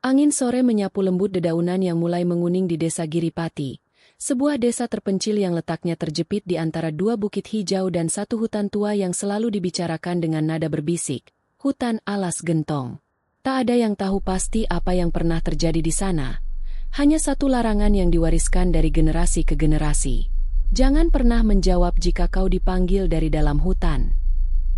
Angin sore menyapu lembut dedaunan yang mulai menguning di desa Giripati, sebuah desa terpencil yang letaknya terjepit di antara dua bukit hijau dan satu hutan tua yang selalu dibicarakan dengan nada berbisik, hutan alas gentong. Tak ada yang tahu pasti apa yang pernah terjadi di sana. Hanya satu larangan yang diwariskan dari generasi ke generasi. Jangan pernah menjawab jika kau dipanggil dari dalam hutan.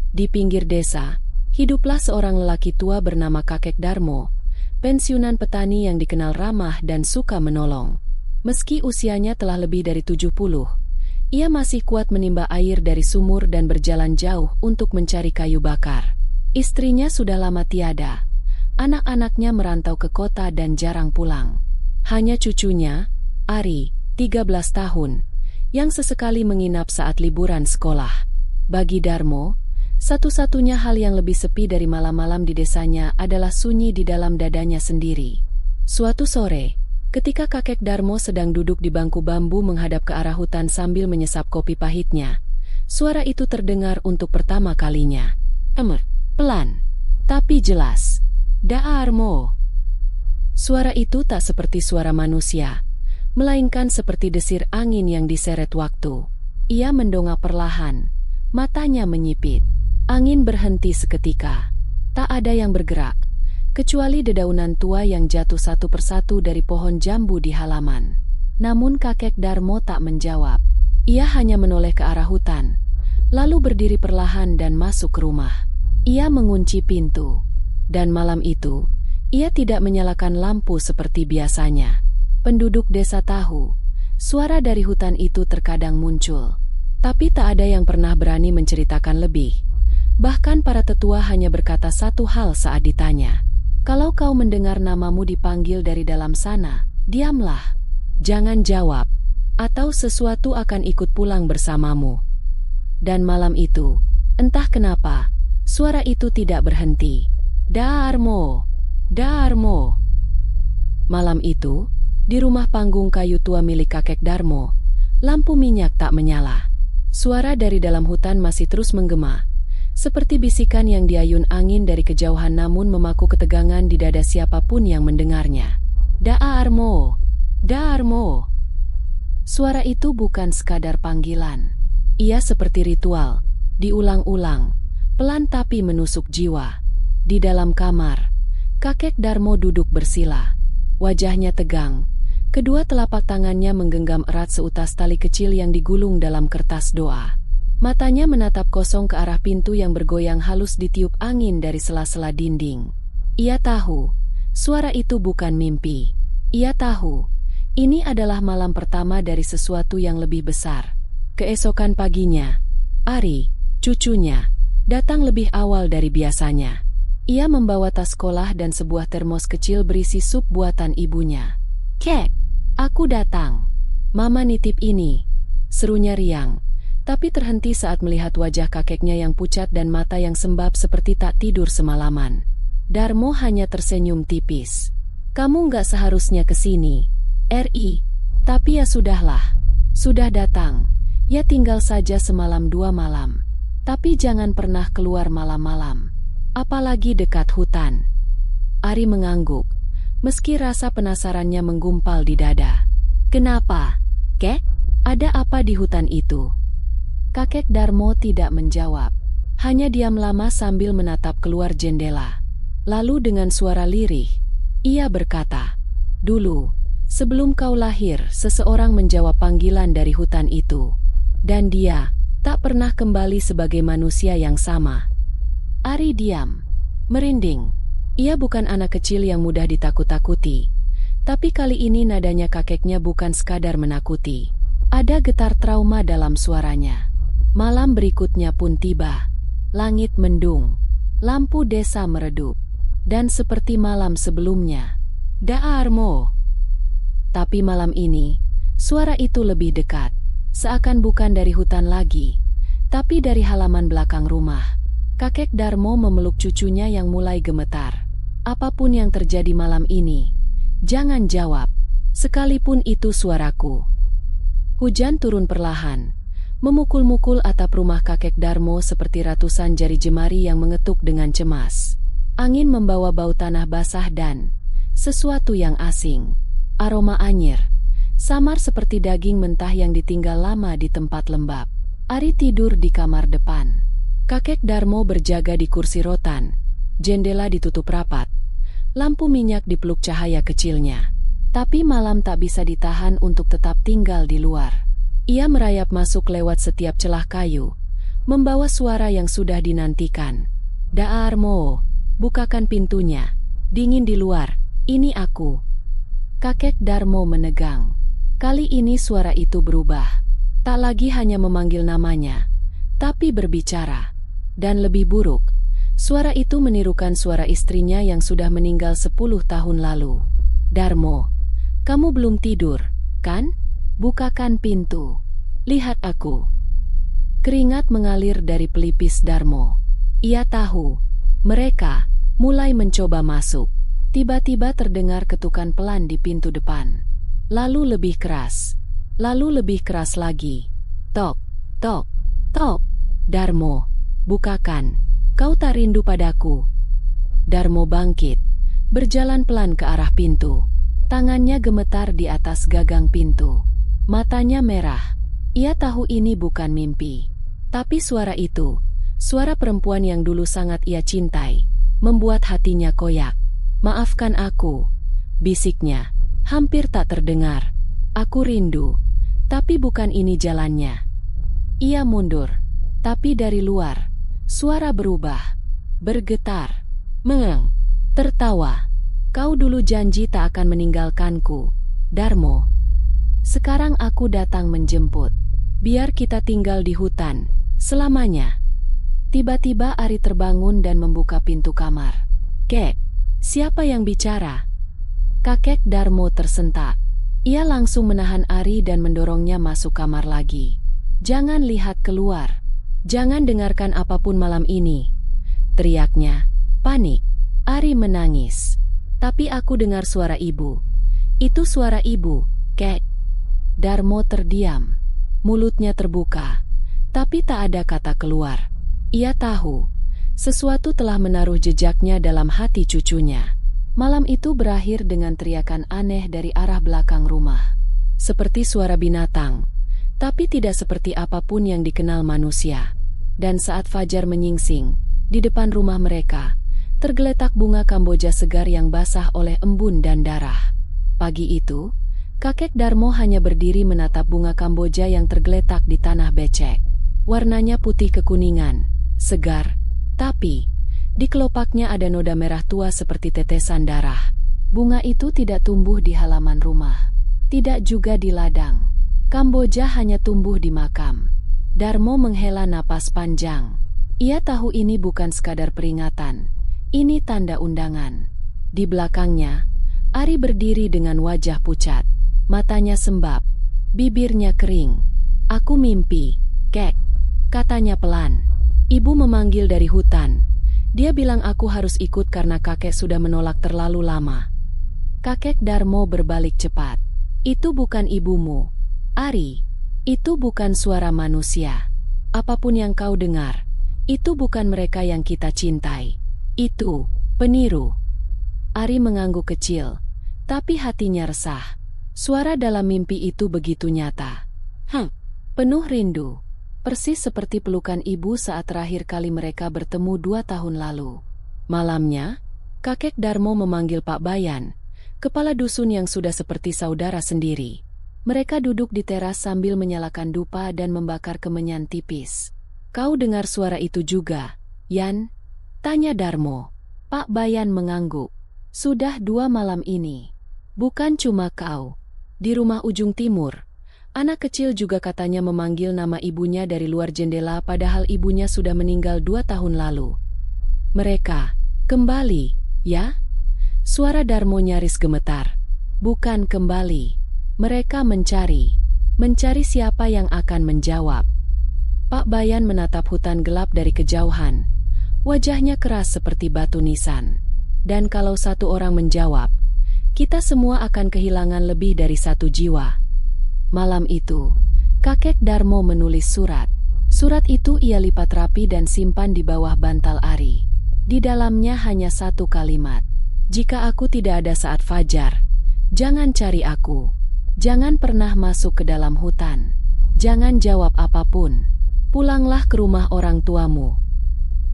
Di pinggir desa, hiduplah seorang lelaki tua bernama Kakek Darmo, pensiunan petani yang dikenal ramah dan suka menolong. Meski usianya telah lebih dari 70, ia masih kuat menimba air dari sumur dan berjalan jauh untuk mencari kayu bakar. Istrinya sudah lama tiada. Anak-anaknya merantau ke kota dan jarang pulang. Hanya cucunya, Ari, 13 tahun, yang sesekali menginap saat liburan sekolah. Bagi Darmo, satu-satunya hal yang lebih sepi dari malam-malam di desanya adalah sunyi di dalam dadanya sendiri. Suatu sore, ketika Kakek Darmo sedang duduk di bangku bambu menghadap ke arah hutan sambil menyesap kopi pahitnya, suara itu terdengar untuk pertama kalinya. Pelan, tapi jelas. Darmo. Suara itu tak seperti suara manusia, melainkan seperti desir angin yang diseret waktu. Ia mendongak perlahan, matanya menyipit. Angin berhenti seketika. Tak ada yang bergerak, kecuali dedaunan tua yang jatuh satu persatu dari pohon jambu di halaman. Namun Kakek Darmo tak menjawab. Ia hanya menoleh ke arah hutan, lalu berdiri perlahan dan masuk ke rumah. Ia mengunci pintu. Dan malam itu, ia tidak menyalakan lampu seperti biasanya. Penduduk desa tahu, suara dari hutan itu terkadang muncul. Tapi tak ada yang pernah berani menceritakan lebih. Bahkan para tetua hanya berkata satu hal saat ditanya. Kalau kau mendengar namamu dipanggil dari dalam sana, diamlah. Jangan jawab, atau sesuatu akan ikut pulang bersamamu. Dan malam itu, entah kenapa, suara itu tidak berhenti. Darmo, Darmo. Malam itu, di rumah panggung kayu tua milik Kakek Darmo, lampu minyak tak menyala. Suara dari dalam hutan masih terus menggema, seperti bisikan yang diayun angin dari kejauhan namun memaku ketegangan di dada siapapun yang mendengarnya. Darmo, Darmo. Suara itu bukan sekadar panggilan. Ia seperti ritual, diulang-ulang, pelan tapi menusuk jiwa. Di dalam kamar, Kakek Darmo duduk bersila. Wajahnya tegang. Kedua telapak tangannya menggenggam erat seutas tali kecil yang digulung dalam kertas doa. Matanya menatap kosong ke arah pintu yang bergoyang halus ditiup angin dari sela-sela dinding. Ia tahu, suara itu bukan mimpi. Ia tahu, ini adalah malam pertama dari sesuatu yang lebih besar. Keesokan paginya, Ari, cucunya, datang lebih awal dari biasanya. Ia membawa tas sekolah dan sebuah termos kecil berisi sup buatan ibunya. Kek, aku datang. Mama nitip ini, serunya riang. Tapi terhenti saat melihat wajah kakeknya yang pucat dan mata yang sembab seperti tak tidur semalaman. Darmo hanya tersenyum tipis. Kamu nggak seharusnya kesini, Ri. Tapi ya sudahlah. Sudah datang. Ya tinggal saja semalam 2 malam. Tapi jangan pernah keluar malam-malam. Apalagi dekat hutan. Ari mengangguk, meski rasa penasarannya menggumpal di dada. Kenapa, Kek? Ada apa di hutan itu? Kakek Darmo tidak menjawab, hanya diam lama sambil menatap keluar jendela. Lalu dengan suara lirih, ia berkata, "Dulu, sebelum kau lahir, seseorang menjawab panggilan dari hutan itu. Dan dia tak pernah kembali sebagai manusia yang sama." Ari diam, merinding. Ia bukan anak kecil yang mudah ditakut-takuti. Tapi kali ini nadanya kakeknya bukan sekadar menakuti. Ada getar trauma dalam suaranya. Malam berikutnya pun tiba. Langit mendung, lampu desa meredup, dan seperti malam sebelumnya, Darmo. Tapi malam ini, suara itu lebih dekat, seakan bukan dari hutan lagi, tapi dari halaman belakang rumah. Kakek Darmo memeluk cucunya yang mulai gemetar. Apapun yang terjadi malam ini, jangan jawab, sekalipun itu suaraku. Hujan turun perlahan, memukul-mukul atap rumah Kakek Darmo seperti ratusan jari jemari yang mengetuk dengan cemas. Angin membawa bau tanah basah dan, Sesuatu yang asing. Aroma anyir. Samar seperti daging mentah yang ditinggal lama di tempat lembab. Ari tidur di kamar depan. Kakek Darmo berjaga di kursi rotan. Jendela ditutup rapat. Lampu minyak dipeluk cahaya kecilnya. Tapi malam tak bisa ditahan untuk tetap tinggal di luar. Ia merayap masuk lewat setiap celah kayu, membawa suara yang sudah dinantikan. Darmo, bukakan pintunya. Dingin di luar, ini aku. Kakek Darmo menegang. Kali ini suara itu berubah. Tak lagi hanya memanggil namanya, tapi berbicara. Dan lebih buruk, suara itu menirukan suara istrinya yang sudah meninggal 10 tahun lalu. Darmo, kamu belum tidur, kan? Bukakan pintu. Lihat aku. Keringat mengalir dari pelipis Darmo. Ia tahu, mereka mulai mencoba masuk. Tiba-tiba terdengar ketukan pelan di pintu depan. Lalu lebih keras. Lalu lebih keras lagi. Tok, tok, tok. Darmo, bukakan. Kau tak rindu padaku. Darmo bangkit, berjalan pelan ke arah pintu. Tangannya gemetar di atas gagang pintu. Matanya merah. Ia tahu ini bukan mimpi. Tapi suara itu, suara perempuan yang dulu sangat ia cintai, membuat hatinya koyak. Maafkan aku, bisiknya, hampir tak terdengar. Aku rindu, tapi bukan ini jalannya. Ia mundur, tapi dari luar, suara berubah, bergetar, mengeng, tertawa. Kau dulu janji tak akan meninggalkanku, Darmo. Sekarang aku datang menjemput. Biar kita tinggal di hutan, selamanya. Tiba-tiba Ari terbangun dan membuka pintu kamar. Kek, siapa yang bicara? Kakek Darmo tersentak. Ia langsung menahan Ari dan mendorongnya masuk kamar lagi. Jangan lihat keluar. Jangan dengarkan apapun malam ini. Teriaknya, panik. Ari menangis. Tapi aku dengar suara ibu. Itu suara ibu, Kek. Darmo terdiam. Mulutnya terbuka. Tapi tak ada kata keluar. Ia tahu, sesuatu telah menaruh jejaknya dalam hati cucunya. Malam itu berakhir dengan teriakan aneh dari arah belakang rumah. Seperti suara binatang, tapi tidak seperti apapun yang dikenal manusia. Dan saat fajar menyingsing, di depan rumah mereka, tergeletak bunga kamboja segar yang basah oleh embun dan darah. Pagi itu, kakek Darmo hanya berdiri menatap bunga kamboja yang tergeletak di tanah becek. Warnanya putih kekuningan, segar, tapi di kelopaknya ada noda merah tua seperti tetesan darah. Bunga itu tidak tumbuh di halaman rumah, tidak juga di ladang. Kamboja hanya tumbuh di makam. Darmo menghela napas panjang. Ia tahu ini bukan sekadar peringatan, ini tanda undangan. Di belakangnya, Ari berdiri dengan wajah pucat, matanya sembab, bibirnya kering. Aku mimpi, Kek, katanya pelan. Ibu memanggil dari hutan. Dia bilang aku harus ikut karena kakek sudah menolak terlalu lama. Kakek Darmo berbalik cepat. Itu bukan ibumu, Ari. Itu bukan suara manusia. Apapun yang kau dengar, itu bukan mereka yang kita cintai. Itu peniru. Ari mengangguk kecil, tapi hatinya resah. Suara dalam mimpi itu begitu nyata. Penuh rindu. Persis seperti pelukan ibu saat terakhir kali mereka bertemu 2 tahun lalu. Malamnya, kakek Darmo memanggil Pak Bayan, kepala dusun yang sudah seperti saudara sendiri. Mereka duduk di teras sambil menyalakan dupa dan membakar kemenyan tipis. Kau dengar suara itu juga, Yan? Tanya Darmo. Pak Bayan mengangguk. Sudah 2 malam ini. Bukan cuma kau. Di rumah ujung timur, anak kecil juga katanya memanggil nama ibunya dari luar jendela padahal ibunya sudah meninggal 2 tahun lalu. Mereka kembali, ya? Suara Darmo nyaris gemetar. Bukan kembali. Mereka mencari siapa yang akan menjawab. Pak Bayan menatap hutan gelap dari kejauhan. Wajahnya keras seperti batu nisan. Dan kalau satu orang menjawab, kita semua akan kehilangan lebih dari 1 jiwa. Malam itu, kakek Darmo menulis surat. Surat itu ia lipat rapi dan simpan di bawah bantal Ari. Di dalamnya hanya 1 kalimat. Jika aku tidak ada saat fajar, jangan cari aku. Jangan pernah masuk ke dalam hutan. Jangan jawab apapun. Pulanglah ke rumah orang tuamu."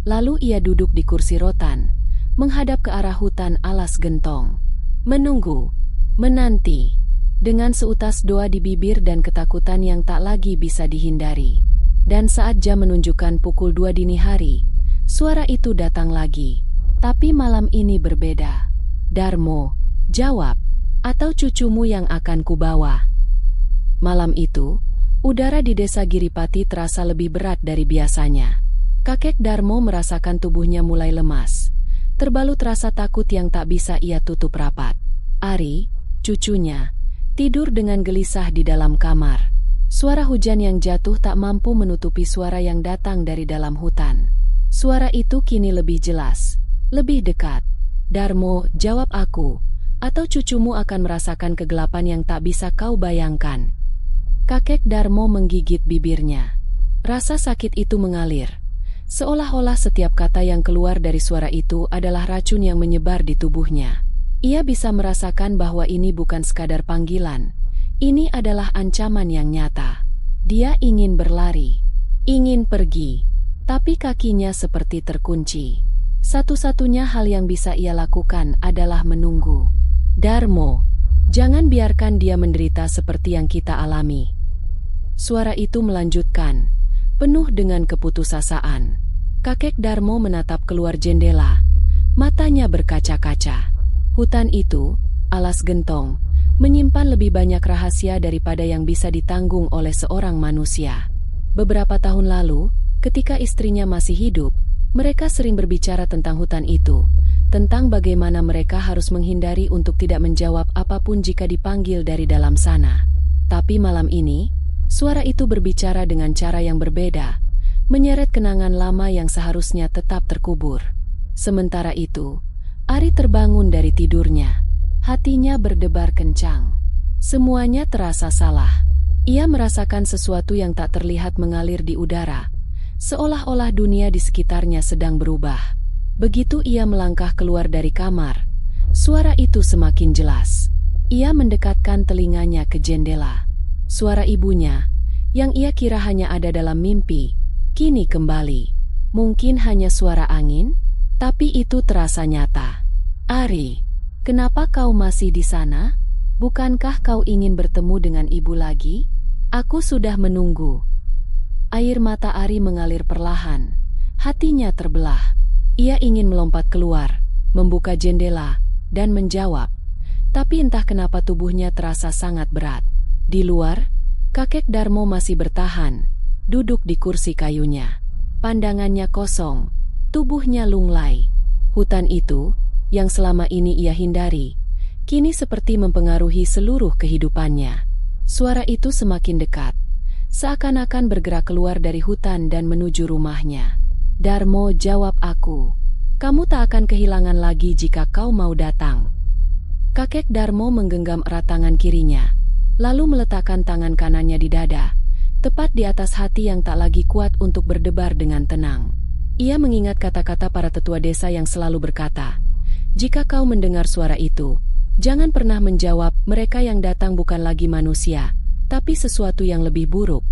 Lalu ia duduk di kursi rotan, menghadap ke arah hutan alas gentong. Menunggu, menanti, dengan seutas doa di bibir dan ketakutan yang tak lagi bisa dihindari. Dan saat jam menunjukkan pukul 2 dini hari, suara itu datang lagi. Tapi malam ini berbeda. "Darmo, jawab, atau cucumu yang akan kubawa." Malam itu, udara di desa Giripati terasa lebih berat dari biasanya. Kakek Darmo merasakan tubuhnya mulai lemas, terbalut rasa takut yang tak bisa ia tutup rapat. Ari, cucunya, tidur dengan gelisah di dalam kamar. Suara hujan yang jatuh tak mampu menutupi suara yang datang dari dalam hutan. Suara itu kini lebih jelas, lebih dekat. "Darmo, jawab aku, atau cucumu akan merasakan kegelapan yang tak bisa kau bayangkan." Kakek Darmo menggigit bibirnya. Rasa sakit itu mengalir, seolah-olah setiap kata yang keluar dari suara itu adalah racun yang menyebar di tubuhnya. Ia bisa merasakan bahwa ini bukan sekadar panggilan. Ini adalah ancaman yang nyata. Dia ingin berlari, ingin pergi, tapi kakinya seperti terkunci. Satu-satunya hal yang bisa ia lakukan adalah menunggu. "Darmo, jangan biarkan dia menderita seperti yang kita alami." Suara itu melanjutkan, penuh dengan keputusasaan. Kakek Darmo menatap keluar jendela, matanya berkaca-kaca. Hutan itu, alas gentong, menyimpan lebih banyak rahasia daripada yang bisa ditanggung oleh seorang manusia. Beberapa tahun lalu, ketika istrinya masih hidup, mereka sering berbicara tentang hutan itu, tentang bagaimana mereka harus menghindari untuk tidak menjawab apapun jika dipanggil dari dalam sana. Tapi malam ini, suara itu berbicara dengan cara yang berbeda, menyeret kenangan lama yang seharusnya tetap terkubur. Sementara itu, Ari terbangun dari tidurnya. Hatinya berdebar kencang. Semuanya terasa salah. Ia merasakan sesuatu yang tak terlihat mengalir di udara, seolah-olah dunia di sekitarnya sedang berubah. Begitu ia melangkah keluar dari kamar, suara itu semakin jelas. Ia mendekatkan telinganya ke jendela. Suara ibunya, yang ia kira hanya ada dalam mimpi, kini kembali. Mungkin hanya suara angin, tapi itu terasa nyata. "Ari, kenapa kau masih di sana? Bukankah kau ingin bertemu dengan ibu lagi? Aku sudah menunggu." Air mata Ari mengalir perlahan. Hatinya terbelah. Ia ingin melompat keluar, membuka jendela, dan menjawab. Tapi entah kenapa tubuhnya terasa sangat berat. Di luar, kakek Darmo masih bertahan, duduk di kursi kayunya. Pandangannya kosong, tubuhnya lunglai. Hutan itu, yang selama ini ia hindari, kini seperti mempengaruhi seluruh kehidupannya. Suara itu semakin dekat, seakan-akan bergerak keluar dari hutan dan menuju rumahnya. "Darmo, jawab aku. Kamu tak akan kehilangan lagi jika kau mau datang." Kakek Darmo menggenggam erat tangan kirinya, lalu meletakkan tangan kanannya di dada, tepat di atas hati yang tak lagi kuat untuk berdebar dengan tenang. Ia mengingat kata-kata para tetua desa yang selalu berkata, "Jika kau mendengar suara itu, jangan pernah menjawab, mereka yang datang bukan lagi manusia, tapi sesuatu yang lebih buruk."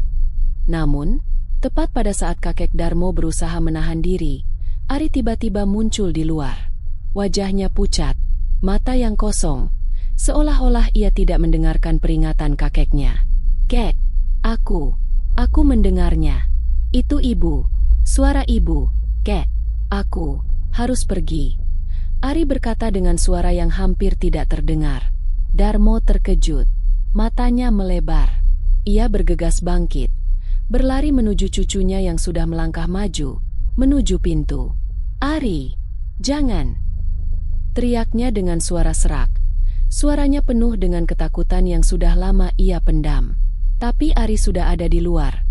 Namun, tepat pada saat kakek Darmo berusaha menahan diri, Ari tiba-tiba muncul di luar. Wajahnya pucat, mata yang kosong, seolah-olah ia tidak mendengarkan peringatan kakeknya. "Kek, aku mendengarnya. Itu ibu, suara ibu. Kek, aku harus pergi." Ari berkata dengan suara yang hampir tidak terdengar. Darmo terkejut, matanya melebar. Ia bergegas bangkit, berlari menuju cucunya yang sudah melangkah maju, menuju pintu. "Ari, jangan!" teriaknya dengan suara serak. Suaranya penuh dengan ketakutan yang sudah lama ia pendam. Tapi Ari sudah ada di luar.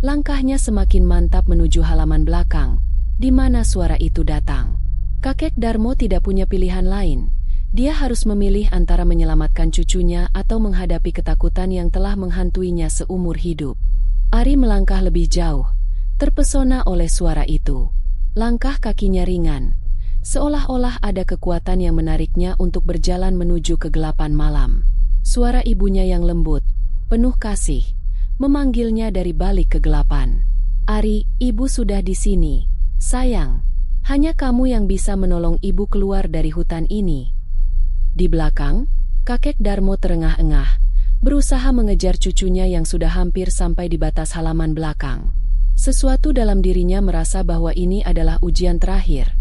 Langkahnya semakin mantap menuju halaman belakang, di mana suara itu datang. Kakek Darmo tidak punya pilihan lain. Dia harus memilih antara menyelamatkan cucunya atau menghadapi ketakutan yang telah menghantuinya seumur hidup. Ari melangkah lebih jauh, terpesona oleh suara itu. Langkah kakinya ringan, Seolah-olah ada kekuatan yang menariknya untuk berjalan menuju kegelapan malam. Suara ibunya yang lembut, penuh kasih, memanggilnya dari balik kegelapan. "Ari, ibu sudah di sini. Sayang, hanya kamu yang bisa menolong ibu keluar dari hutan ini." Di belakang, kakek Darmo terengah-engah, berusaha mengejar cucunya yang sudah hampir sampai di batas halaman belakang. Sesuatu dalam dirinya merasa bahwa ini adalah ujian terakhir.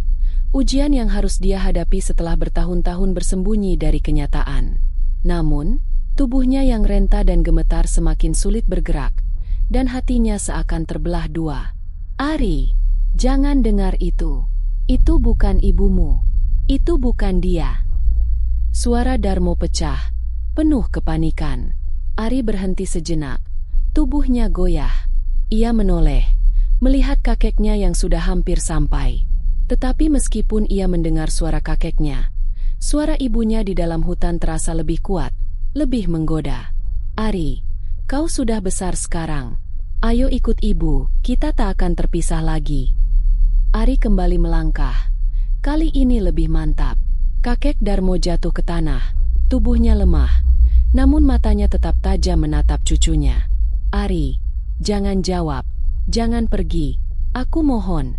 Ujian yang harus dia hadapi setelah bertahun-tahun bersembunyi dari kenyataan. Namun, tubuhnya yang renta dan gemetar semakin sulit bergerak, dan hatinya seakan terbelah dua. "Ari, jangan dengar itu. Itu bukan ibumu. Itu bukan dia." Suara Darmo pecah, penuh kepanikan. Ari berhenti sejenak, tubuhnya goyah. Ia menoleh, melihat kakeknya yang sudah hampir sampai. Tetapi meskipun ia mendengar suara kakeknya, suara ibunya di dalam hutan terasa lebih kuat, lebih menggoda. "Ari, kau sudah besar sekarang. Ayo ikut ibu, kita tak akan terpisah lagi." Ari kembali melangkah. Kali ini lebih mantap. Kakek Darmo jatuh ke tanah, tubuhnya lemah, namun matanya tetap tajam menatap cucunya. "Ari, jangan jawab, jangan pergi, aku mohon,"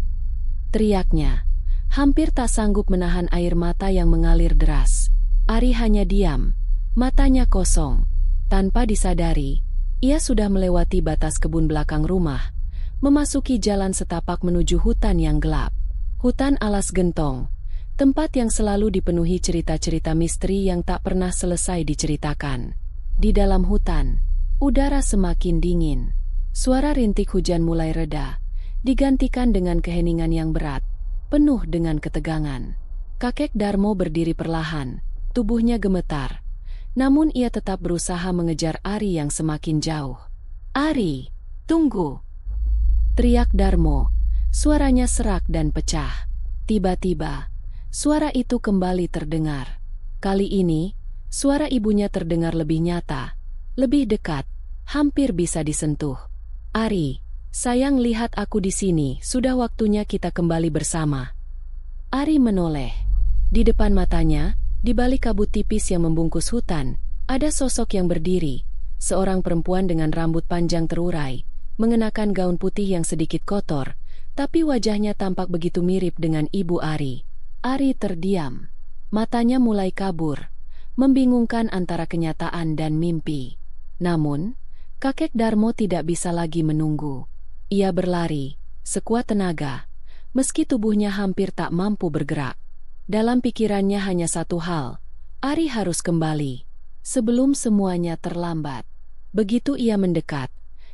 teriaknya, hampir tak sanggup menahan air mata yang mengalir deras. Ari hanya diam, matanya kosong. Tanpa disadari, ia sudah melewati batas kebun belakang rumah, memasuki jalan setapak menuju hutan yang gelap. Hutan alas gentong, tempat yang selalu dipenuhi cerita-cerita misteri yang tak pernah selesai diceritakan. Di dalam hutan, udara semakin dingin. Suara rintik hujan mulai reda, digantikan dengan keheningan yang berat, penuh dengan ketegangan. Kakek Darmo berdiri perlahan, tubuhnya gemetar. Namun ia tetap berusaha mengejar Ari yang semakin jauh. "Ari, tunggu!" teriak Darmo, suaranya serak dan pecah. Tiba-tiba, suara itu kembali terdengar. Kali ini, suara ibunya terdengar lebih nyata, lebih dekat, hampir bisa disentuh. "Ari, sayang, lihat aku di sini, sudah waktunya kita kembali bersama." Ari menoleh. Di depan matanya, di balik kabut tipis yang membungkus hutan, ada sosok yang berdiri, seorang perempuan dengan rambut panjang terurai, mengenakan gaun putih yang sedikit kotor, tapi wajahnya tampak begitu mirip dengan ibu Ari. Ari terdiam. Matanya mulai kabur, membingungkan antara kenyataan dan mimpi. Namun, kakek Darmo tidak bisa lagi menunggu. Ia berlari, sekuat tenaga, meski tubuhnya hampir tak mampu bergerak. Dalam pikirannya hanya satu hal, Ari harus kembali, sebelum semuanya terlambat. Begitu ia mendekat,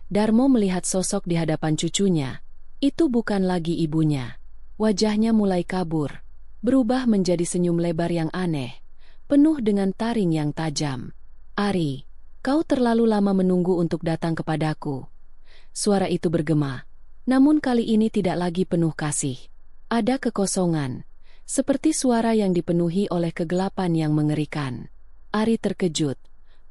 Darmo melihat sosok di hadapan cucunya. Itu bukan lagi ibunya. Wajahnya mulai kabur, berubah menjadi senyum lebar yang aneh, penuh dengan taring yang tajam. "Ari, kau terlalu lama menunggu untuk datang kepadaku." Suara itu bergema, namun kali ini tidak lagi penuh kasih. Ada kekosongan, seperti suara yang dipenuhi oleh kegelapan yang mengerikan. Ari terkejut,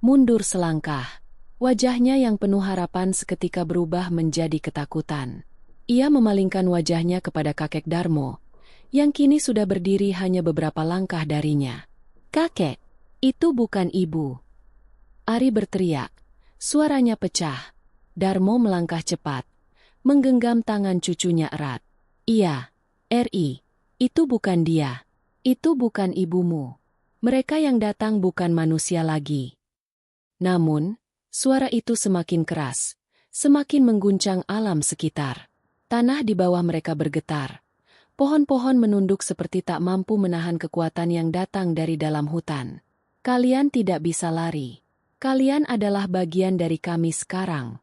mundur selangkah. Wajahnya yang penuh harapan seketika berubah menjadi ketakutan. Ia memalingkan wajahnya kepada kakek Darmo, yang kini sudah berdiri hanya beberapa langkah darinya. "Kakek, itu bukan ibu!" Ari berteriak, suaranya pecah. Darmo melangkah cepat, menggenggam tangan cucunya erat. "Iya, Ri, itu bukan dia. Itu bukan ibumu. Mereka yang datang bukan manusia lagi." Namun, suara itu semakin keras, semakin mengguncang alam sekitar. Tanah di bawah mereka bergetar. Pohon-pohon menunduk seperti tak mampu menahan kekuatan yang datang dari dalam hutan. "Kalian tidak bisa lari. Kalian adalah bagian dari kami sekarang."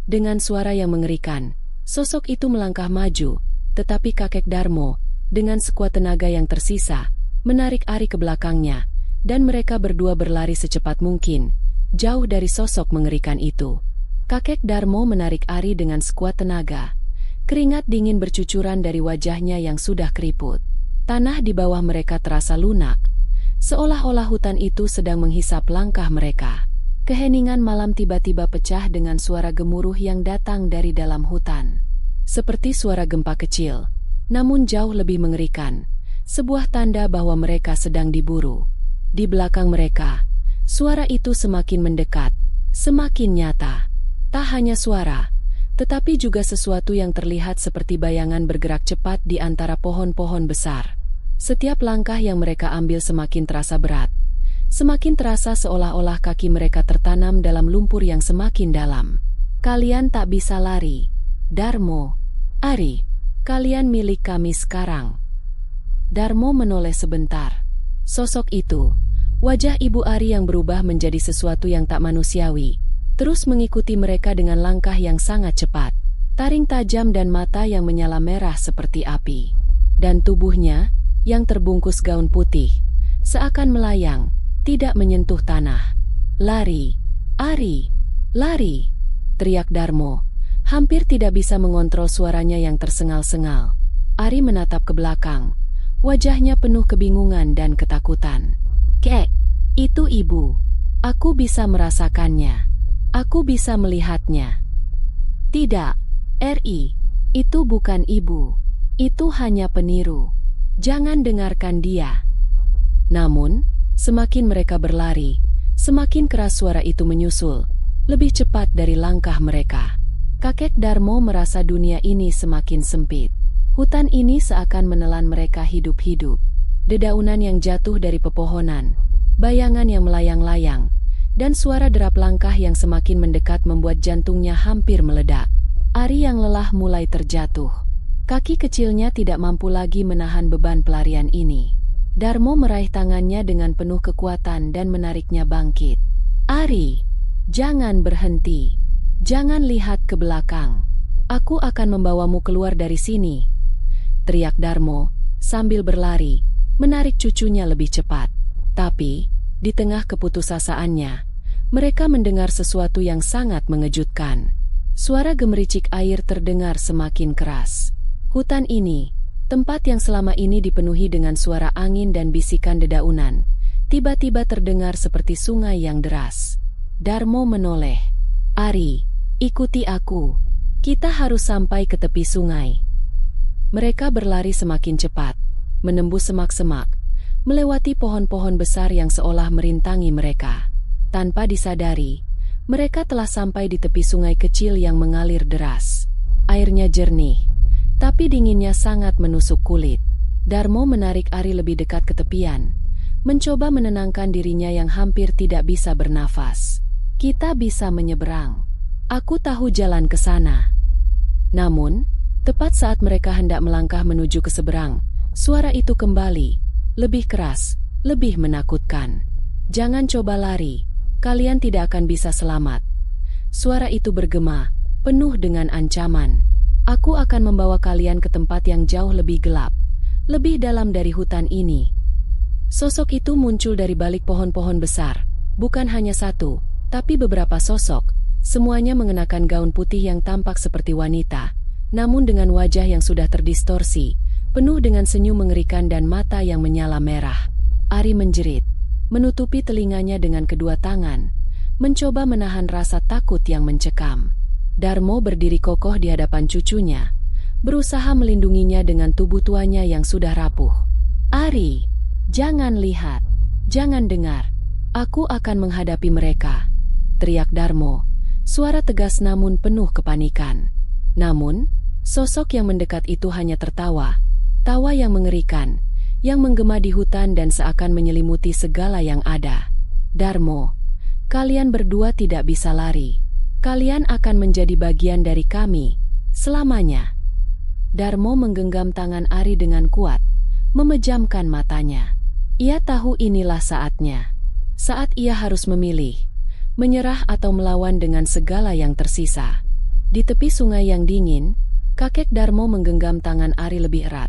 Dengan suara yang mengerikan, sosok itu melangkah maju, tetapi kakek Darmo, dengan sekuat tenaga yang tersisa, menarik Ari ke belakangnya, dan mereka berdua berlari secepat mungkin, jauh dari sosok mengerikan itu. Kakek Darmo menarik Ari dengan sekuat tenaga. Keringat dingin bercucuran dari wajahnya yang sudah keriput. Tanah di bawah mereka terasa lunak, seolah-olah hutan itu sedang menghisap langkah mereka. Keheningan malam tiba-tiba pecah dengan suara gemuruh yang datang dari dalam hutan. Seperti suara gempa kecil, namun jauh lebih mengerikan, sebuah tanda bahwa mereka sedang diburu. Di belakang mereka, suara itu semakin mendekat, semakin nyata. Tak hanya suara, tetapi juga sesuatu yang terlihat seperti bayangan bergerak cepat di antara pohon-pohon besar. Setiap langkah yang mereka ambil semakin terasa berat, semakin terasa seolah-olah kaki mereka tertanam dalam lumpur yang semakin dalam. Kalian tak bisa lari. Darmo, Ari, kalian milik kami sekarang. Darmo menoleh sebentar. Sosok itu, wajah Ibu Ari yang berubah menjadi sesuatu yang tak manusiawi, terus mengikuti mereka dengan langkah yang sangat cepat. Taring tajam dan mata yang menyala merah seperti api. Dan tubuhnya, yang terbungkus gaun putih, seakan melayang, tidak menyentuh tanah. Lari, Ari, lari, teriak Darmo, hampir tidak bisa mengontrol suaranya yang tersengal-sengal. Ari menatap ke belakang, wajahnya penuh kebingungan dan ketakutan. Kek, itu ibu. Aku bisa merasakannya. Aku bisa melihatnya. Tidak, Ri, itu bukan ibu. Itu hanya peniru. Jangan dengarkan dia. Namun, semakin mereka berlari, semakin keras suara itu menyusul, lebih cepat dari langkah mereka. Kakek Darmo merasa dunia ini semakin sempit. Hutan ini seakan menelan mereka hidup-hidup. Dedaunan yang jatuh dari pepohonan, bayangan yang melayang-layang, dan suara derap langkah yang semakin mendekat membuat jantungnya hampir meledak. Ari yang lelah mulai terjatuh. Kaki kecilnya tidak mampu lagi menahan beban pelarian ini. Darmo meraih tangannya dengan penuh kekuatan dan menariknya bangkit. Ari, jangan berhenti. Jangan lihat ke belakang. Aku akan membawamu keluar dari sini, teriak Darmo sambil berlari, menarik cucunya lebih cepat. Tapi, di tengah keputusasaannya, mereka mendengar sesuatu yang sangat mengejutkan. Suara gemericik air terdengar semakin keras. Hutan ini, tempat yang selama ini dipenuhi dengan suara angin dan bisikan dedaunan, tiba-tiba terdengar seperti sungai yang deras. Darmo menoleh. Ari, ikuti aku. Kita harus sampai ke tepi sungai. Mereka berlari semakin cepat, menembus semak-semak, melewati pohon-pohon besar yang seolah merintangi mereka. Tanpa disadari, mereka telah sampai di tepi sungai kecil yang mengalir deras. Airnya jernih, tapi dinginnya sangat menusuk kulit. Darmo menarik Ari lebih dekat ke tepian, mencoba menenangkan dirinya yang hampir tidak bisa bernafas. Kita bisa menyeberang. Aku tahu jalan ke sana. Namun, tepat saat mereka hendak melangkah menuju ke seberang, suara itu kembali, lebih keras, lebih menakutkan. Jangan coba lari, kalian tidak akan bisa selamat. Suara itu bergema, penuh dengan ancaman. Aku akan membawa kalian ke tempat yang jauh lebih gelap, lebih dalam dari hutan ini. Sosok itu muncul dari balik pohon-pohon besar, bukan hanya satu, tapi beberapa sosok, semuanya mengenakan gaun putih yang tampak seperti wanita, namun dengan wajah yang sudah terdistorsi, penuh dengan senyum mengerikan dan mata yang menyala merah. Ari menjerit, menutupi telinganya dengan kedua tangan, mencoba menahan rasa takut yang mencekam. Darmo berdiri kokoh di hadapan cucunya, berusaha melindunginya dengan tubuh tuanya yang sudah rapuh. Ari, jangan lihat, jangan dengar. Aku akan menghadapi mereka, teriak Darmo, suara tegas namun penuh kepanikan. Namun, sosok yang mendekat itu hanya tertawa, tawa yang mengerikan, yang menggema di hutan dan seakan menyelimuti segala yang ada. Darmo, kalian berdua tidak bisa lari. Kalian akan menjadi bagian dari kami, selamanya. Darmo menggenggam tangan Ari dengan kuat, memejamkan matanya. Ia tahu inilah saatnya. Saat ia harus memilih, menyerah atau melawan dengan segala yang tersisa. Di tepi sungai yang dingin, kakek Darmo menggenggam tangan Ari lebih erat,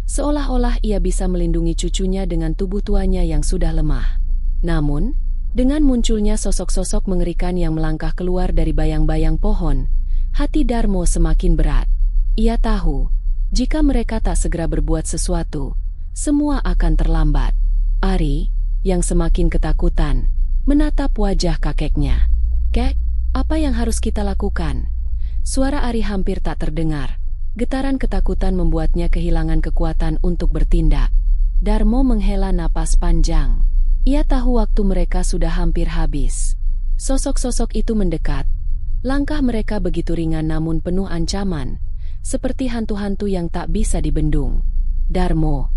seolah-olah ia bisa melindungi cucunya dengan tubuh tuanya yang sudah lemah. Namun, dengan munculnya sosok-sosok mengerikan yang melangkah keluar dari bayang-bayang pohon, hati Darmo semakin berat. Ia tahu, jika mereka tak segera berbuat sesuatu, semua akan terlambat. Ari, yang semakin ketakutan, menatap wajah kakeknya. Kek, apa yang harus kita lakukan? Suara Ari hampir tak terdengar. Getaran ketakutan membuatnya kehilangan kekuatan untuk bertindak. Darmo menghela napas panjang. Ia tahu waktu mereka sudah hampir habis. Sosok-sosok itu mendekat. Langkah mereka begitu ringan namun penuh ancaman, seperti hantu-hantu yang tak bisa dibendung. Darmo,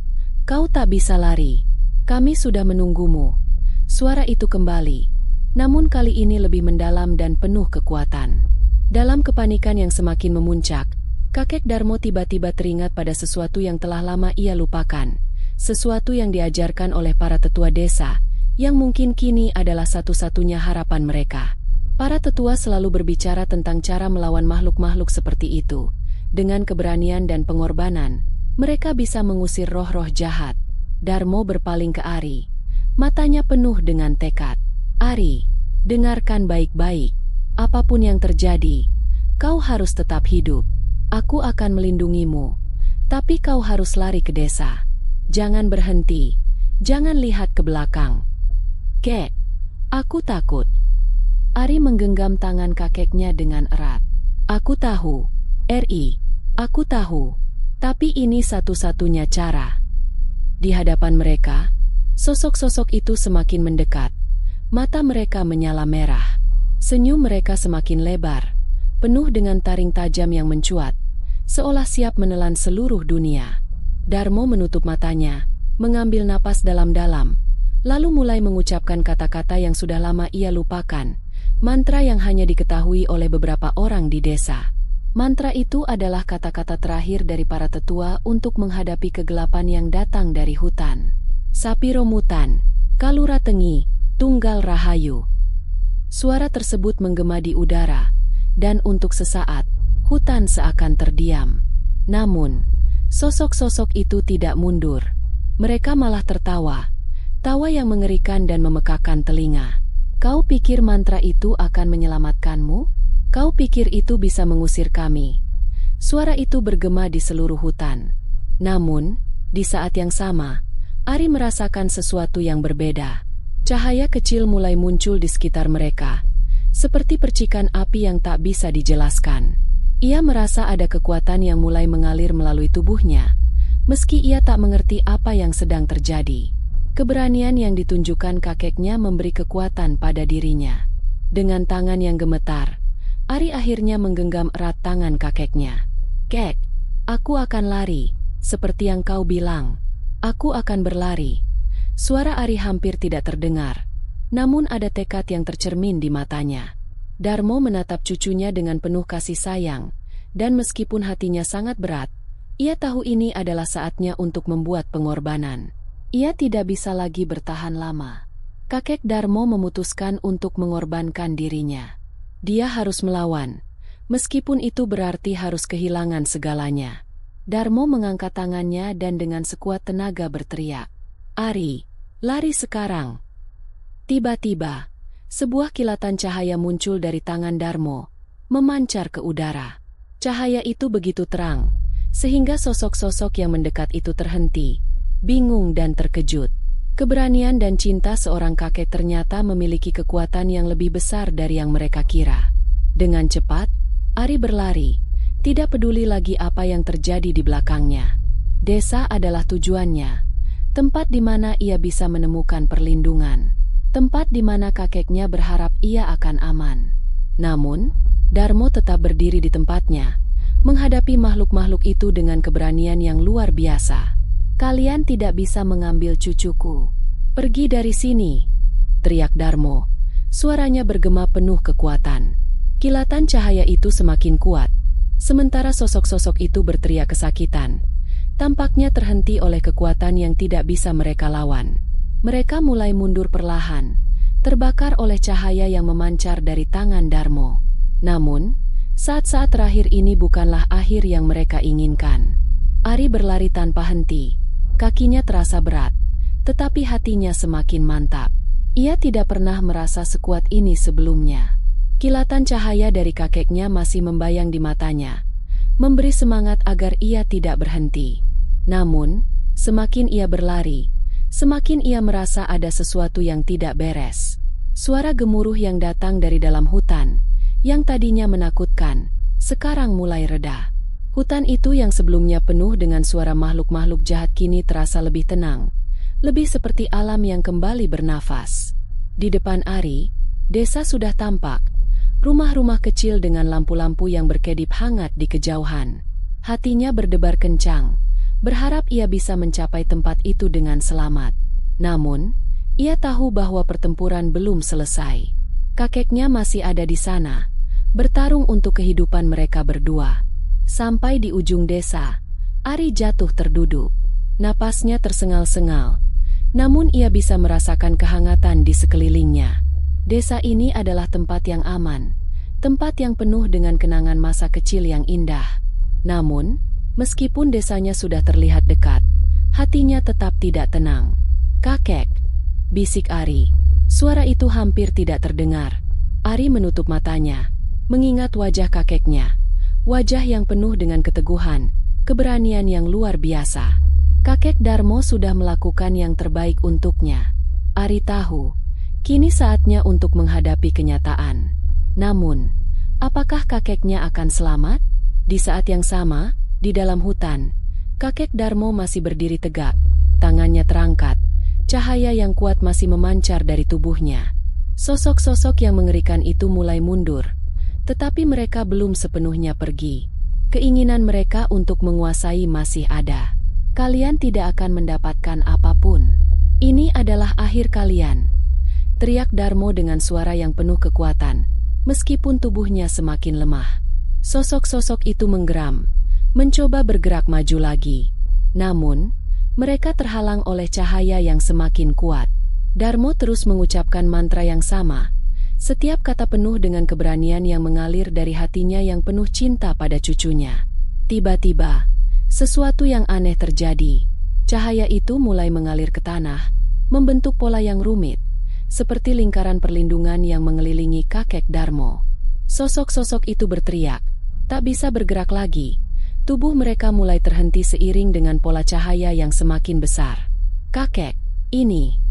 kau tak bisa lari. Kami sudah menunggumu. Suara itu kembali, namun kali ini lebih mendalam dan penuh kekuatan. Dalam kepanikan yang semakin memuncak, kakek Darmo tiba-tiba teringat pada sesuatu yang telah lama ia lupakan. Sesuatu yang diajarkan oleh para tetua desa, yang mungkin kini adalah satu-satunya harapan mereka. Para tetua selalu berbicara tentang cara melawan makhluk-makhluk seperti itu. Dengan keberanian dan pengorbanan, mereka bisa mengusir roh-roh jahat. Darmo berpaling ke Ari. Matanya penuh dengan tekad. Ari, dengarkan baik-baik. Apapun yang terjadi, kau harus tetap hidup. Aku akan melindungimu. Tapi kau harus lari ke desa. Jangan berhenti. Jangan lihat ke belakang. Kek, aku takut. Ari menggenggam tangan kakeknya dengan erat. Aku tahu, Ri, aku tahu. Tapi ini satu-satunya cara. Di hadapan mereka, sosok-sosok itu semakin mendekat. Mata mereka menyala merah. Senyum mereka semakin lebar, penuh dengan taring tajam yang mencuat, seolah siap menelan seluruh dunia. Darmo menutup matanya, mengambil napas dalam-dalam, lalu mulai mengucapkan kata-kata yang sudah lama ia lupakan, mantra yang hanya diketahui oleh beberapa orang di desa. Mantra itu adalah kata-kata terakhir dari para tetua untuk menghadapi kegelapan yang datang dari hutan. Sapiro Mutan, Kalura Tengi, Tunggal Rahayu. Suara tersebut menggema di udara, dan untuk sesaat, hutan seakan terdiam. Namun, sosok-sosok itu tidak mundur. Mereka malah tertawa, tawa yang mengerikan dan memekakan telinga. Kau pikir mantra itu akan menyelamatkanmu? Kau pikir itu bisa mengusir kami? Suara itu bergema di seluruh hutan. Namun, di saat yang sama, Ari merasakan sesuatu yang berbeda. Cahaya kecil mulai muncul di sekitar mereka, seperti percikan api yang tak bisa dijelaskan. Ia merasa ada kekuatan yang mulai mengalir melalui tubuhnya, meski ia tak mengerti apa yang sedang terjadi. Keberanian yang ditunjukkan kakeknya memberi kekuatan pada dirinya. Dengan tangan yang gemetar, Ari akhirnya menggenggam erat tangan kakeknya. Kek, aku akan lari, seperti yang kau bilang. Aku akan berlari. Suara Ari hampir tidak terdengar, namun ada tekad yang tercermin di matanya. Darmo menatap cucunya dengan penuh kasih sayang, dan meskipun hatinya sangat berat, ia tahu ini adalah saatnya untuk membuat pengorbanan. Ia tidak bisa lagi bertahan lama. Kakek Darmo memutuskan untuk mengorbankan dirinya. Dia harus melawan, meskipun itu berarti harus kehilangan segalanya. Darmo mengangkat tangannya dan dengan sekuat tenaga berteriak, Ari, lari sekarang. Tiba-tiba, sebuah kilatan cahaya muncul dari tangan Darmo, memancar ke udara. Cahaya itu begitu terang, sehingga sosok-sosok yang mendekat itu terhenti, bingung dan terkejut. Keberanian dan cinta seorang kakek ternyata memiliki kekuatan yang lebih besar dari yang mereka kira. Dengan cepat, Ari berlari, tidak peduli lagi apa yang terjadi di belakangnya. Desa adalah tujuannya. Tempat di mana ia bisa menemukan perlindungan. Tempat di mana kakeknya berharap ia akan aman. Namun, Darmo tetap berdiri di tempatnya, menghadapi makhluk-makhluk itu dengan keberanian yang luar biasa. Kalian tidak bisa mengambil cucuku. Pergi dari sini, teriak Darmo. Suaranya bergema penuh kekuatan. Kilatan cahaya itu semakin kuat, sementara sosok-sosok itu berteriak kesakitan. Tampaknya terhenti oleh kekuatan yang tidak bisa mereka lawan. Mereka mulai mundur perlahan, terbakar oleh cahaya yang memancar dari tangan Darmo. Namun, saat-saat terakhir ini bukanlah akhir yang mereka inginkan. Ari berlari tanpa henti. Kakinya terasa berat, tetapi hatinya semakin mantap. Ia tidak pernah merasa sekuat ini sebelumnya. Kilatan cahaya dari kakeknya masih membayang di matanya, memberi semangat agar ia tidak berhenti. Namun, semakin ia berlari, semakin ia merasa ada sesuatu yang tidak beres. Suara gemuruh yang datang dari dalam hutan, yang tadinya menakutkan, sekarang mulai reda. Hutan itu yang sebelumnya penuh dengan suara makhluk-makhluk jahat kini terasa lebih tenang, lebih seperti alam yang kembali bernafas. Di depan Ari, desa sudah tampak, rumah-rumah kecil dengan lampu-lampu yang berkedip hangat di kejauhan. Hatinya berdebar kencang, berharap ia bisa mencapai tempat itu dengan selamat. Namun, ia tahu bahwa pertempuran belum selesai. Kakeknya masih ada di sana, bertarung untuk kehidupan mereka berdua. Sampai di ujung desa, Ari jatuh terduduk. Napasnya tersengal-sengal, namun ia bisa merasakan kehangatan di sekelilingnya. Desa ini adalah tempat yang aman, tempat yang penuh dengan kenangan masa kecil yang indah. Namun, meskipun desanya sudah terlihat dekat, hatinya tetap tidak tenang. "Kakek," bisik Ari. Suara itu hampir tidak terdengar. Ari menutup matanya, mengingat wajah kakeknya. Wajah yang penuh dengan keteguhan, keberanian yang luar biasa. Kakek Darmo sudah melakukan yang terbaik untuknya. Ari tahu, kini saatnya untuk menghadapi kenyataan. Namun, apakah kakeknya akan selamat? Di saat yang sama, di dalam hutan, kakek Darmo masih berdiri tegak, tangannya terangkat, cahaya yang kuat masih memancar dari tubuhnya. Sosok-sosok yang mengerikan itu mulai mundur, tetapi mereka belum sepenuhnya pergi. Keinginan mereka untuk menguasai masih ada. "Kalian tidak akan mendapatkan apapun. Ini adalah akhir kalian," teriak Darmo dengan suara yang penuh kekuatan, meskipun tubuhnya semakin lemah. Sosok-sosok itu menggeram, mencoba bergerak maju lagi. Namun, mereka terhalang oleh cahaya yang semakin kuat. Darmo terus mengucapkan mantra yang sama. Setiap kata penuh dengan keberanian yang mengalir dari hatinya yang penuh cinta pada cucunya. Tiba-tiba, sesuatu yang aneh terjadi. Cahaya itu mulai mengalir ke tanah, membentuk pola yang rumit, seperti lingkaran perlindungan yang mengelilingi kakek Darmo. Sosok-sosok itu berteriak, tak bisa bergerak lagi. Tubuh mereka mulai terhenti seiring dengan pola cahaya yang semakin besar. "Kakek, ini..."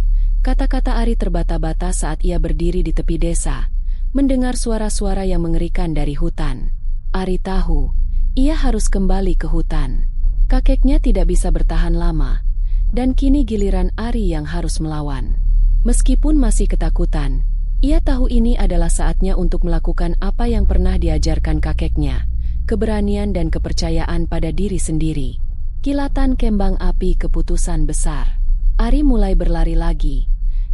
Kata-kata Ari terbata-bata saat ia berdiri di tepi desa, mendengar suara-suara yang mengerikan dari hutan. Ari tahu, ia harus kembali ke hutan. Kakeknya tidak bisa bertahan lama, dan kini giliran Ari yang harus melawan. Meskipun masih ketakutan, ia tahu ini adalah saatnya untuk melakukan apa yang pernah diajarkan kakeknya, keberanian dan kepercayaan pada diri sendiri. Kilatan kembang api keputusan besar. Ari mulai berlari lagi.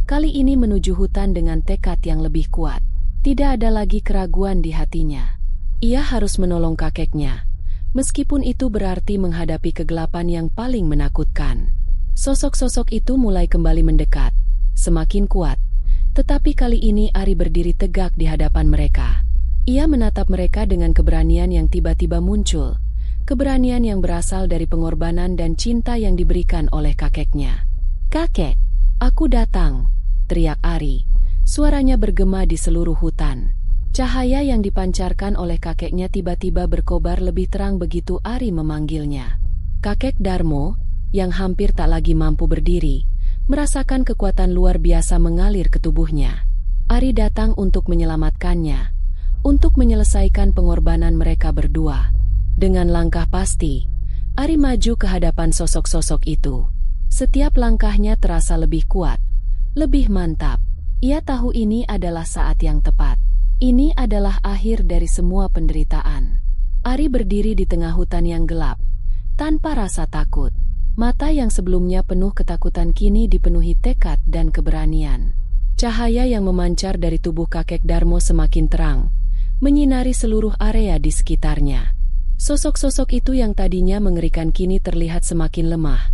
Kali ini menuju hutan dengan tekad yang lebih kuat. Tidak ada lagi keraguan di hatinya. Ia harus menolong kakeknya, meskipun itu berarti menghadapi kegelapan yang paling menakutkan. Sosok-sosok itu mulai kembali mendekat, semakin kuat. Tetapi kali ini Ari berdiri tegak di hadapan mereka. Ia menatap mereka dengan keberanian yang tiba-tiba muncul. Keberanian yang berasal dari pengorbanan dan cinta yang diberikan oleh kakeknya. "Kakek, aku datang," teriak Ari. Suaranya bergema di seluruh hutan. Cahaya yang dipancarkan oleh kakeknya tiba-tiba berkobar lebih terang begitu Ari memanggilnya. Kakek Darmo, yang hampir tak lagi mampu berdiri, merasakan kekuatan luar biasa mengalir ke tubuhnya. Ari datang untuk menyelamatkannya, untuk menyelesaikan pengorbanan mereka berdua. Dengan langkah pasti, Ari maju ke hadapan sosok-sosok itu. Setiap langkahnya terasa lebih kuat, lebih mantap. Ia tahu ini adalah saat yang tepat. Ini adalah akhir dari semua penderitaan. Ari berdiri di tengah hutan yang gelap, tanpa rasa takut. Mata yang sebelumnya penuh ketakutan kini dipenuhi tekad dan keberanian. Cahaya yang memancar dari tubuh kakek Darmo semakin terang, menyinari seluruh area di sekitarnya. Sosok-sosok itu yang tadinya mengerikan kini terlihat semakin lemah,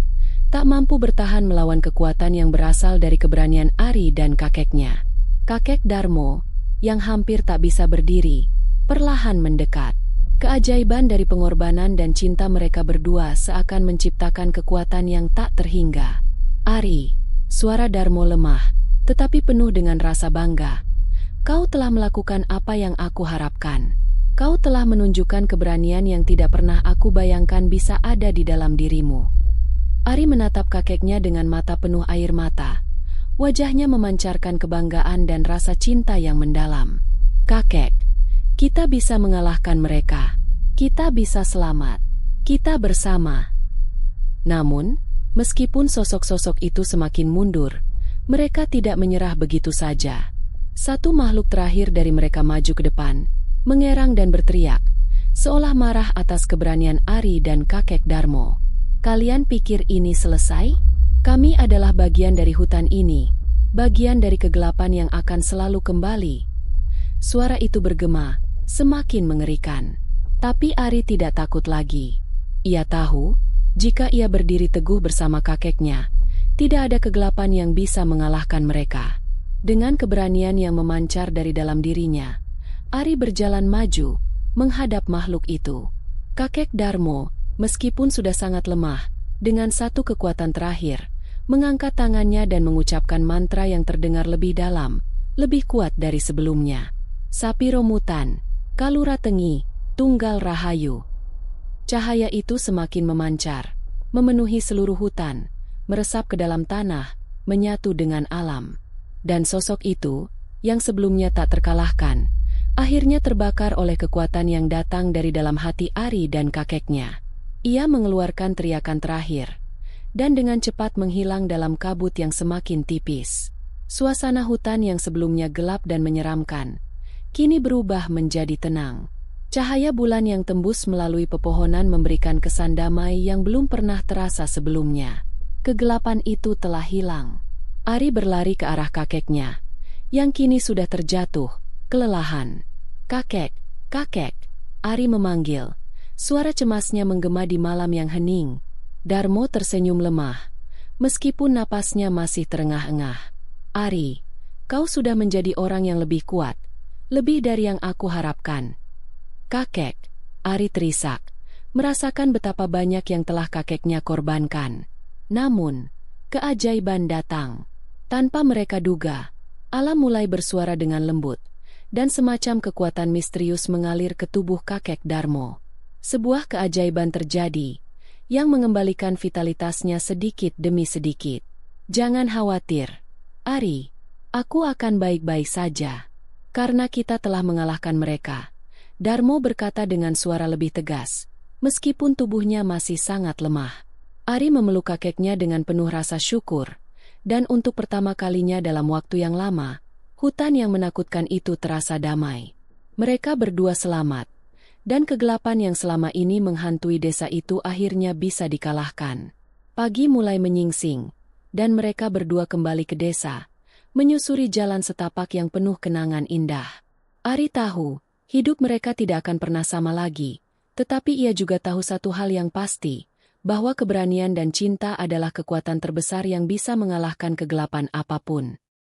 tak mampu bertahan melawan kekuatan yang berasal dari keberanian Ari dan kakeknya. Kakek Darmo, yang hampir tak bisa berdiri, perlahan mendekat. Keajaiban dari pengorbanan dan cinta mereka berdua seakan menciptakan kekuatan yang tak terhingga. "Ari," suara Darmo lemah, tetapi penuh dengan rasa bangga. "Kau telah melakukan apa yang aku harapkan. Kau telah menunjukkan keberanian yang tidak pernah aku bayangkan bisa ada di dalam dirimu." Ari menatap kakeknya dengan mata penuh air mata. Wajahnya memancarkan kebanggaan dan rasa cinta yang mendalam. "Kakek, kita bisa mengalahkan mereka. Kita bisa selamat. Kita bersama. Namun, meskipun sosok-sosok itu semakin mundur, mereka tidak menyerah begitu saja. Satu makhluk terakhir dari mereka maju ke depan, mengerang dan berteriak, seolah marah atas keberanian Ari dan kakek Darmo. Kalian pikir ini selesai? Kami adalah bagian dari hutan ini, bagian dari kegelapan yang akan selalu kembali. Suara itu bergema, semakin mengerikan. Tapi Ari tidak takut lagi. Ia tahu, jika ia berdiri teguh bersama kakeknya, tidak ada kegelapan yang bisa mengalahkan mereka. Dengan keberanian yang memancar dari dalam dirinya, Ari berjalan maju, menghadap makhluk itu. Kakek Darmo, meskipun sudah sangat lemah, dengan satu kekuatan terakhir, mengangkat tangannya dan mengucapkan mantra yang terdengar lebih dalam, lebih kuat dari sebelumnya. Sapiro Mutan, Kalura Tengi, Tunggal Rahayu. Cahaya itu semakin memancar, memenuhi seluruh hutan, meresap ke dalam tanah, menyatu dengan alam. Dan sosok itu, yang sebelumnya tak terkalahkan, akhirnya terbakar oleh kekuatan yang datang dari dalam hati Ari dan kakeknya. Ia mengeluarkan teriakan terakhir, dan dengan cepat menghilang dalam kabut yang semakin tipis. Suasana hutan yang sebelumnya gelap dan menyeramkan, kini berubah menjadi tenang. Cahaya bulan yang tembus melalui pepohonan memberikan kesan damai yang belum pernah terasa sebelumnya. Kegelapan itu telah hilang. Ari berlari ke arah kakeknya, yang kini sudah terjatuh, kelelahan. "Kakek, kakek," Ari memanggil. Suara cemasnya menggema di malam yang hening. Darmo tersenyum lemah, meskipun napasnya masih terengah-engah. "Ari, kau sudah menjadi orang yang lebih kuat, lebih dari yang aku harapkan." "Kakek," Ari terisak, merasakan betapa banyak yang telah kakeknya korbankan. Namun, keajaiban datang. Tanpa mereka duga, alam mulai bersuara dengan lembut, dan semacam kekuatan misterius mengalir ke tubuh kakek Darmo. Sebuah keajaiban terjadi, yang mengembalikan vitalitasnya sedikit demi sedikit. "Jangan khawatir, Ari, aku akan baik-baik saja. Karena kita telah mengalahkan mereka," Darmo berkata dengan suara lebih tegas, meskipun tubuhnya masih sangat lemah. Ari memeluk kakeknya dengan penuh rasa syukur, dan untuk pertama kalinya dalam waktu yang lama, hutan yang menakutkan itu terasa damai. Mereka berdua selamat, dan kegelapan yang selama ini menghantui desa itu akhirnya bisa dikalahkan. Pagi mulai menyingsing, dan mereka berdua kembali ke desa, menyusuri jalan setapak yang penuh kenangan indah. Ari tahu, hidup mereka tidak akan pernah sama lagi, tetapi ia juga tahu satu hal yang pasti, bahwa keberanian dan cinta adalah kekuatan terbesar yang bisa mengalahkan kegelapan apapun.